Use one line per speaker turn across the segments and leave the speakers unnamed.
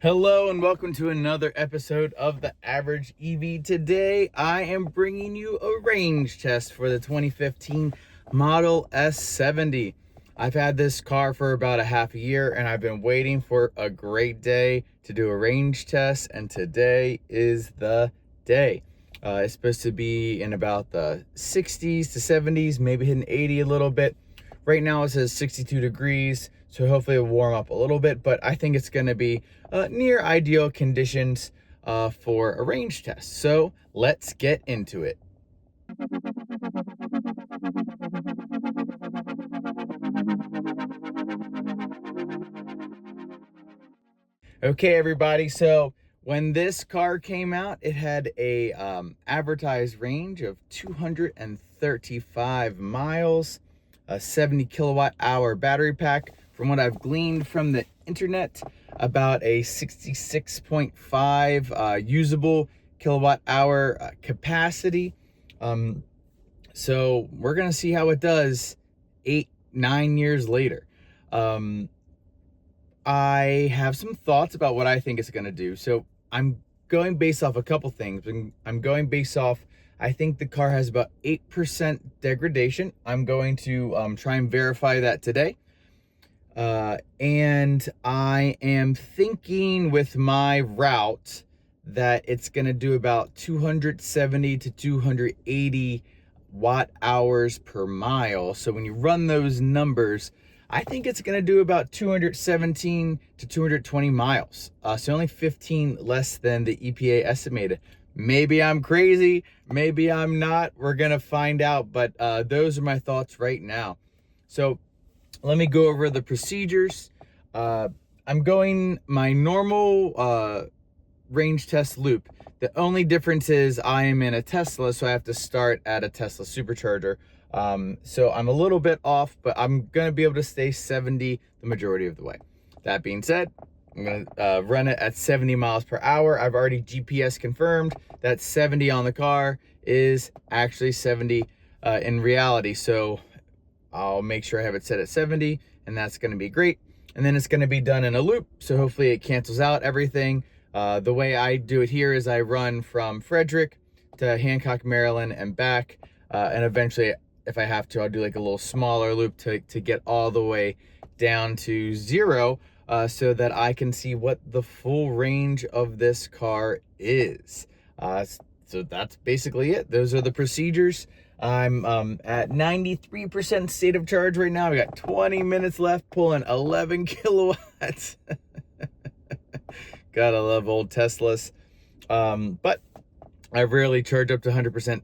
Hello and welcome to another episode of The Average EV. Today I am bringing you a range test for the 2015 Model S70. I've had this car for about a half a year and I've been waiting for a great day to do a range test, and today is the day. It's supposed to be in about the 60s to 70s, maybe hitting 80 a little bit. Right now it says 62 degrees, so hopefully it'll warm up a little bit, but I think it's gonna be near ideal conditions for a range test. So let's get into it. Okay, everybody, so when this car came out, it had a advertised range of 235 miles, a 70 kilowatt hour battery pack. From what I've gleaned from the internet, about a 66.5 usable kilowatt hour capacity. So we're gonna see how it does 8-9 years later. I have some thoughts about what I think it's gonna do. So I'm going based off a couple things. I'm going based off, I think the car has about 8% degradation. I'm going to try and verify that today. And I am thinking with my route that it's gonna do about 270 to 280 watt hours per mile. So when you run those numbers, I think it's gonna do about 217 to 220 miles. So only 15 less than the EPA estimated. Maybe I'm crazy, maybe I'm not. We're gonna find out, but those are my thoughts right now. So let me go over the procedures. I'm going my normal range test loop. The only difference is I am in a Tesla, so I have to start at a Tesla supercharger. So I'm a little bit off, but I'm gonna be able to stay 70 the majority of the way. That being said, I'm gonna run it at 70 miles per hour. I've already GPS confirmed that 70 on the car is actually 70 in reality. So I'll make sure I have it set at 70, and that's gonna be great. And then it's gonna be done in a loop, so hopefully it cancels out everything. The way I do it here is I run from Frederick to Hancock, Maryland and back, and eventually, if I have to, I'll do like a little smaller loop to get all the way down to 0, so that I can see what the full range of this car is. So that's basically it. Those are the procedures. I'm at 93% state of charge right now. We got 20 minutes left, pulling 11 kilowatts. Gotta love old Teslas. But I rarely charge up to 100%.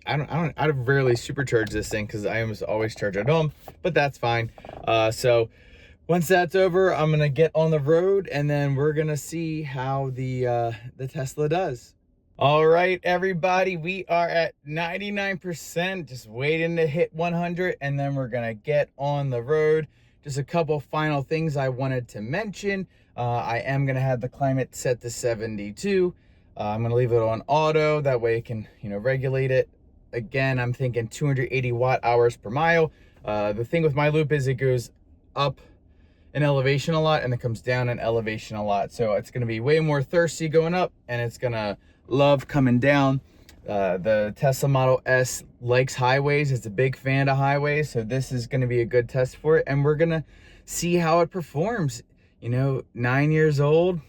I rarely supercharge this thing because I almost always charge at home, but that's fine. So once that's over, I'm gonna get on the road and then we're gonna see how the Tesla does. All right, everybody, we are at 99%, just waiting to hit 100, and then we're gonna get on the road. Just a couple final things I wanted to mention. I am gonna have the climate set to 72. I'm gonna leave it on auto, that way it can, regulate it. Again, I'm thinking 280 watt hours per mile. The thing with my loop is it goes up in elevation a lot and it comes down in elevation a lot. So it's gonna be way more thirsty going up and it's gonna love coming down. The Tesla Model S likes highways. It's a big fan of highways, so this is going to be a good test for it, and we're gonna see how it performs. 9 years old.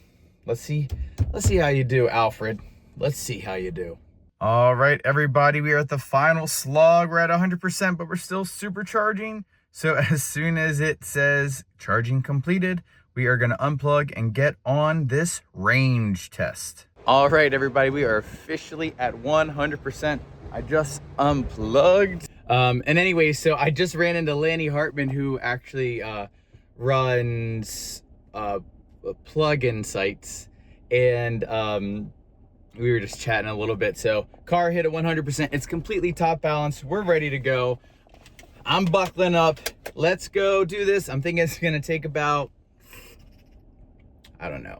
Let's see how you do, Alfred. Let's see how you do. All right, everybody, we are at the final slog. We're at 100%, but we're still supercharging. So as soon as it says charging completed, we are going to unplug and get on this range test. All right, everybody, we are officially at 100%. I just unplugged. And anyway, so I just ran into Lanny Hartman, who actually runs plug-in sites. And we were just chatting a little bit. So car hit at 100%. It's completely top balanced. We're ready to go. I'm buckling up. Let's go do this. I'm thinking it's gonna take about, I don't know,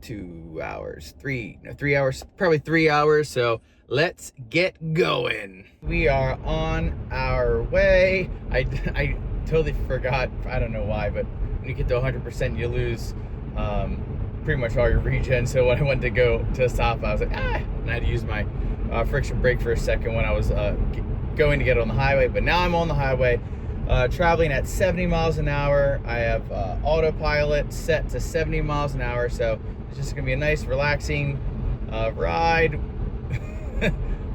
2 hours, 3 hours, probably 3 hours. So let's get going. We are on our way. I totally forgot, I don't know why, but when you get to 100%, you lose pretty much all your regen. So when I went to go to stop, I was like, and I had to use my friction brake for a second when I was going to get on the highway. But now I'm on the highway, traveling at 70 miles an hour. I have autopilot set to 70 miles an hour, so it's just gonna be a nice, relaxing ride.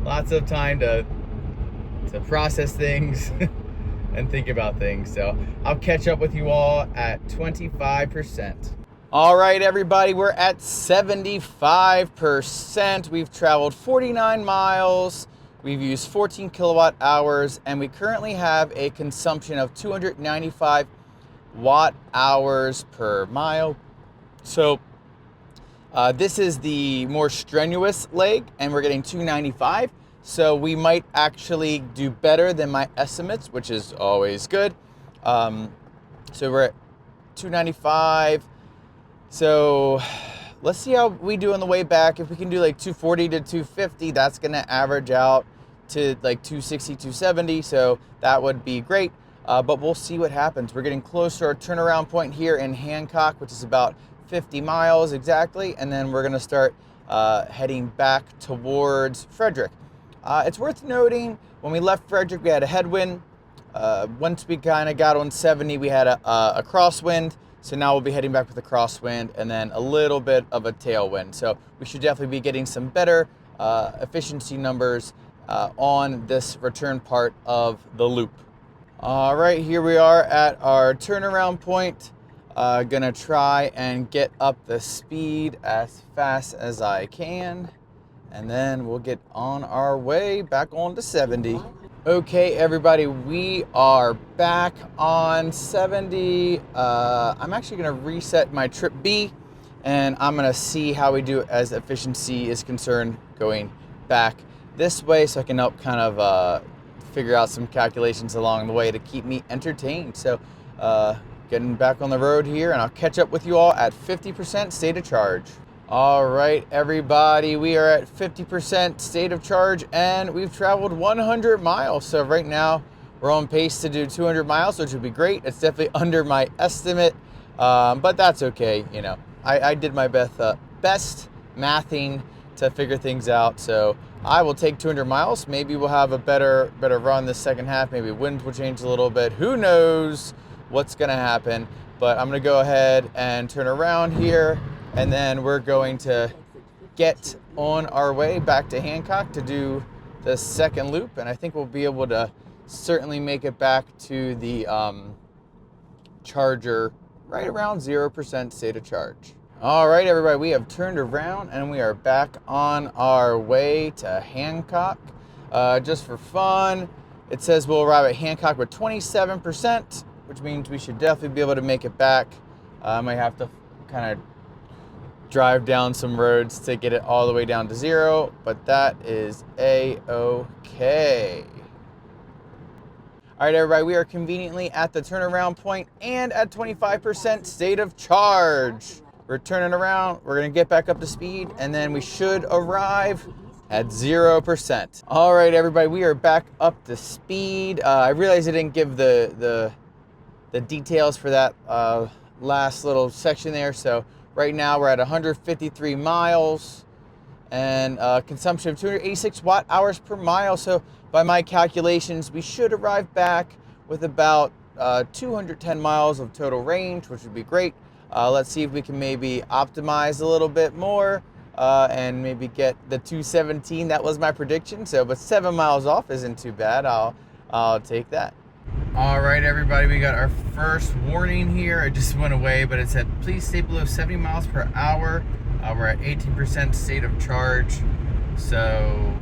Lots of time to process things and think about things. So I'll catch up with you all at 25%. All right, everybody, we're at 75%. We've traveled 49 miles. We've used 14 kilowatt hours, and we currently have a consumption of 295 watt hours per mile. So this is the more strenuous leg, and we're getting 295. So we might actually do better than my estimates, which is always good. So we're at 295. So let's see how we do on the way back. If we can do like 240 to 250, that's gonna average out to like 260, 270. So that would be great. But we'll see what happens. We're getting close to our turnaround point here in Hancock, which is about 50 miles exactly. And then we're gonna start heading back towards Frederick. It's worth noting, when we left Frederick, we had a headwind. Once we kind of got on 70, we had a crosswind. So now we'll be heading back with a crosswind and then a little bit of a tailwind. So we should definitely be getting some better efficiency numbers on this return part of the loop. All right, here we are at our turnaround point. Gonna try and get up the speed as fast as I can, and then we'll get on our way back on to 70. Okay, everybody, we are back on 70. I'm actually gonna reset my trip B, and I'm gonna see how we do as efficiency is concerned going back this way, so I can help kind of figure out some calculations along the way to keep me entertained. So getting back on the road here, and I'll catch up with you all at 50% state of charge. All right, everybody, we are at 50% state of charge, and we've traveled 100 miles. So right now we're on pace to do 200 miles, which would be great. It's definitely under my estimate, but that's okay. You know, I did my best mathing to figure things out. So I will take 200 miles. Maybe we'll have a better run this second half. Maybe winds will change a little bit. Who knows what's gonna happen? But I'm gonna go ahead and turn around here, and then we're going to get on our way back to Hancock to do the second loop. And I think we'll be able to certainly make it back to the charger right around 0% state of charge. All right, everybody, we have turned around and we are back on our way to Hancock. Just for fun, it says we'll arrive at Hancock with 27%, which means we should definitely be able to make it back. I might have to kind of drive down some roads to get it all the way down to 0, but that is a-okay. All right, everybody, we are conveniently at the turnaround point and at 25% state of charge. We're turning around, we're gonna get back up to speed, and then we should arrive at 0%. All right, everybody, we are back up to speed. I realized I didn't give the details for that last little section there, so right now we're at 153 miles and consumption of 286 watt hours per mile. So by my calculations, we should arrive back with about 210 miles of total range, which would be great. Let's see if we can maybe optimize a little bit more and maybe get the 217. That was my prediction. So, but 7 miles off isn't too bad. I'll take that. All right, everybody, we got our first warning here. It just went away, but it said, please stay below 70 miles per hour. We're at 18% state of charge. So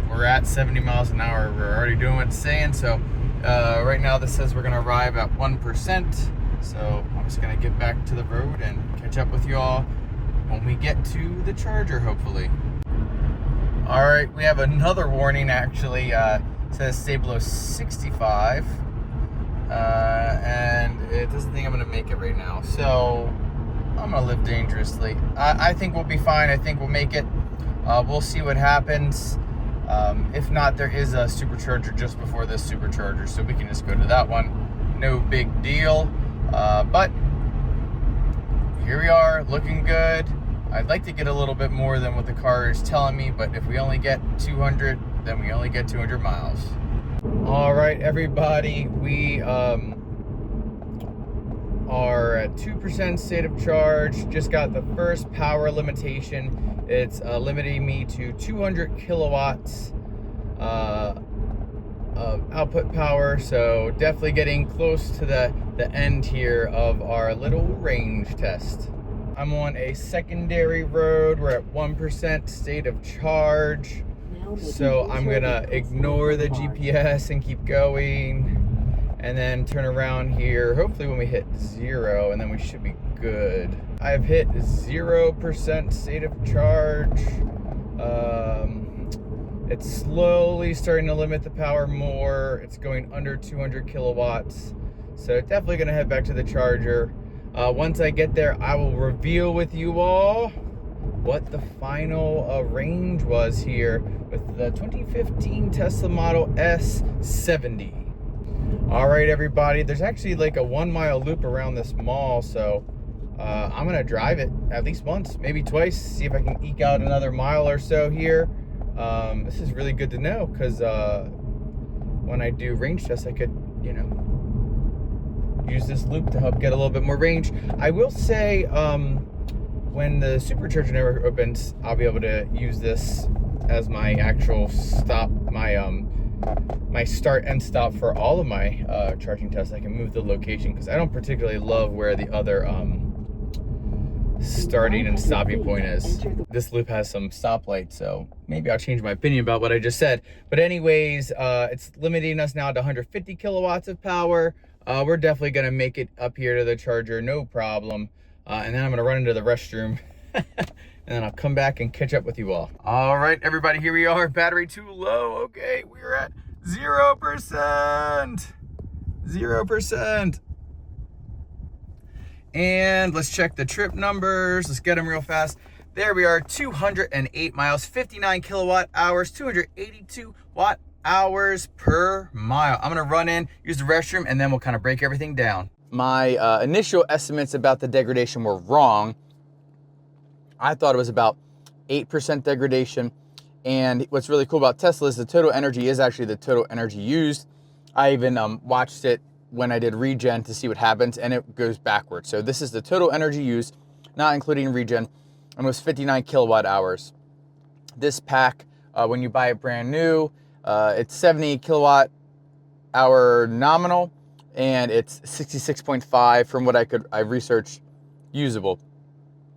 we're at 70 miles an hour. We're already doing what it's saying. So right now this says we're gonna arrive at 1%. So I'm just gonna get back to the road and catch up with you all when we get to the charger, hopefully. All right, we have another warning actually. It says stay below 65. And it doesn't think I'm gonna make it right now. So I'm gonna live dangerously. I think we'll be fine. I think we'll make it. We'll see what happens. If not, there is a supercharger just before this supercharger, so we can just go to that one. No big deal. But here we are, looking good. I'd like to get a little bit more than what the car is telling me, but if we only get 200, then we only get 200 miles. All right, everybody, we are at 2% state of charge. Just got the first power limitation. It's limiting me to 200 kilowatts of output power, so definitely getting close to the end here of our little range test. I'm on a secondary road. We're at 1% state of charge, so I'm gonna ignore the GPS and keep going, and then turn around here hopefully when we hit 0, and then we should be good. I've hit 0% state of charge. It's slowly starting to limit the power more. It's going under 200 kilowatts. So definitely gonna head back to the charger. Once I get there, I will reveal with you all what the final range was here with the 2015 Tesla Model S70. All right, everybody, there's actually like a 1 mile loop around this mall, so I'm gonna drive it at least once, maybe twice, see if I can eke out another mile or so here. This is really good to know, because when I do range tests, I could, you know, use this loop to help get a little bit more range. I will say, when the supercharger network opens, I'll be able to use this as my actual stop, my start and stop for all of my charging tests. I can move the location because I don't particularly love where the other starting and stopping point is. This loop has some stoplights, so maybe I'll change my opinion about what I just said. But anyways, it's limiting us now to 150 kilowatts of power. We're definitely gonna make it up here to the charger, no problem. And then I'm gonna run into the restroom and then I'll come back and catch up with you all. All right, everybody, here we are. Battery too low. Okay, we're at 0%. 0%. And let's check the trip numbers. Let's get them real fast. There we are, 208 miles, 59 kilowatt hours, 282 watt hours per mile. I'm gonna run in, use the restroom, and then we'll kind of break everything down. My initial estimates about the degradation were wrong. I thought it was about 8% degradation. And what's really cool about Tesla is the total energy is actually the total energy used. I even watched it when I did regen to see what happens, and it goes backwards. So this is the total energy used, not including regen, and it was 59 kilowatt hours. This pack, when you buy it brand new, it's 70 kilowatt hour nominal, and it's 66.5 from what I researched usable.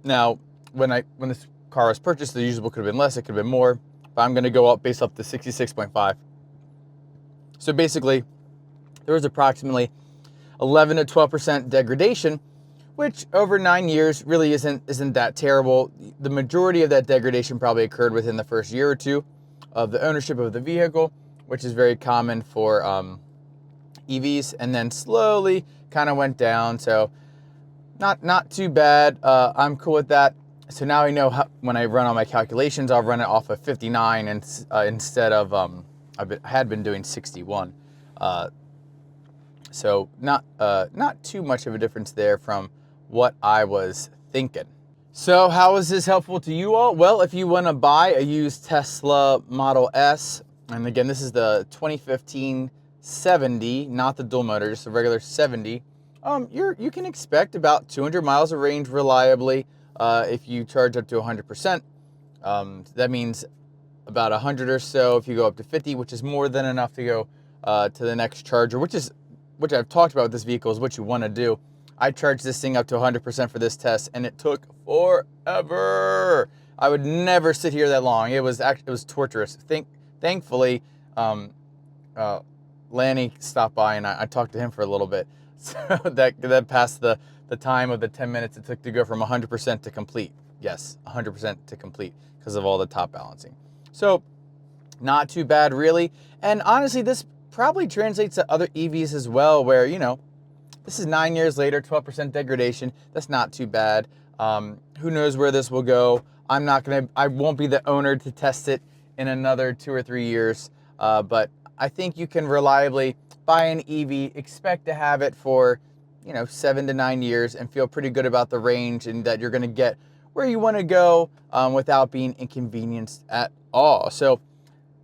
Now, when this car was purchased, the usable could have been less, it could have been more, but I'm gonna go up based off the 66.5. So basically, there was approximately 11 to 12% degradation, which over 9 years really isn't that terrible. The majority of that degradation probably occurred within the first year or two of the ownership of the vehicle, which is very common for EVs, and then slowly kind of went down. So not too bad. I'm cool with that. So now I know how, when I run all my calculations, I'll run it off of 59 and instead of I had been doing 61. So not too much of a difference there from what I was thinking. So how is this helpful to you all? Well, if you want to buy a used Tesla Model S, and again, this is the 2015 70, not the dual motor, just a regular 70, you can expect about 200 miles of range reliably if you charge up to 100%. That means about 100 or so if you go up to 50, which is more than enough to go to the next charger, which I've talked about with this vehicle is what you want to do. I charged this thing up to 100% for this test, and it took forever. I would never sit here that long. It was torturous. Thankfully, Lanny stopped by, and I talked to him for a little bit. So that passed the time of the 10 minutes it took to go from 100% to complete. Yes, 100% to complete because of all the top balancing. So not too bad, really. And honestly, this probably translates to other EVs as well, where, you know, this is 9 years later, 12% degradation. That's not too bad. Who knows where this will go? I won't be the owner to test it in another 2 or 3 years. But I think you can reliably buy an EV, expect to have it for, 7 to 9 years and feel pretty good about the range and that you're going to get where you want to go without being inconvenienced at all. So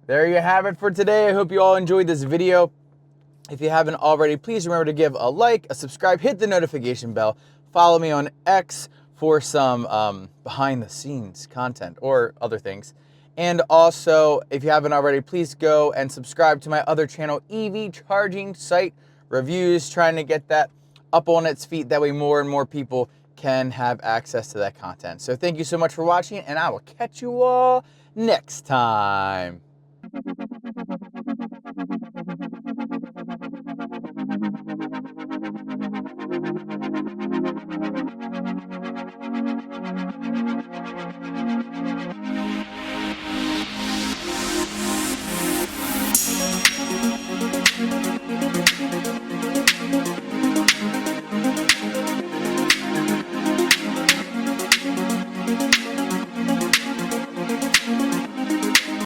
there you have it for today. I hope you all enjoyed this video. If you haven't already, please remember to give a like, a subscribe, hit the notification bell, follow me on X for some behind the scenes content or other things. And also, if you haven't already, please go and subscribe to my other channel, EV Charging Site Reviews, trying to get that up on its feet. That way more and more people can have access to that content. So thank you so much for watching, and I will catch you all next time.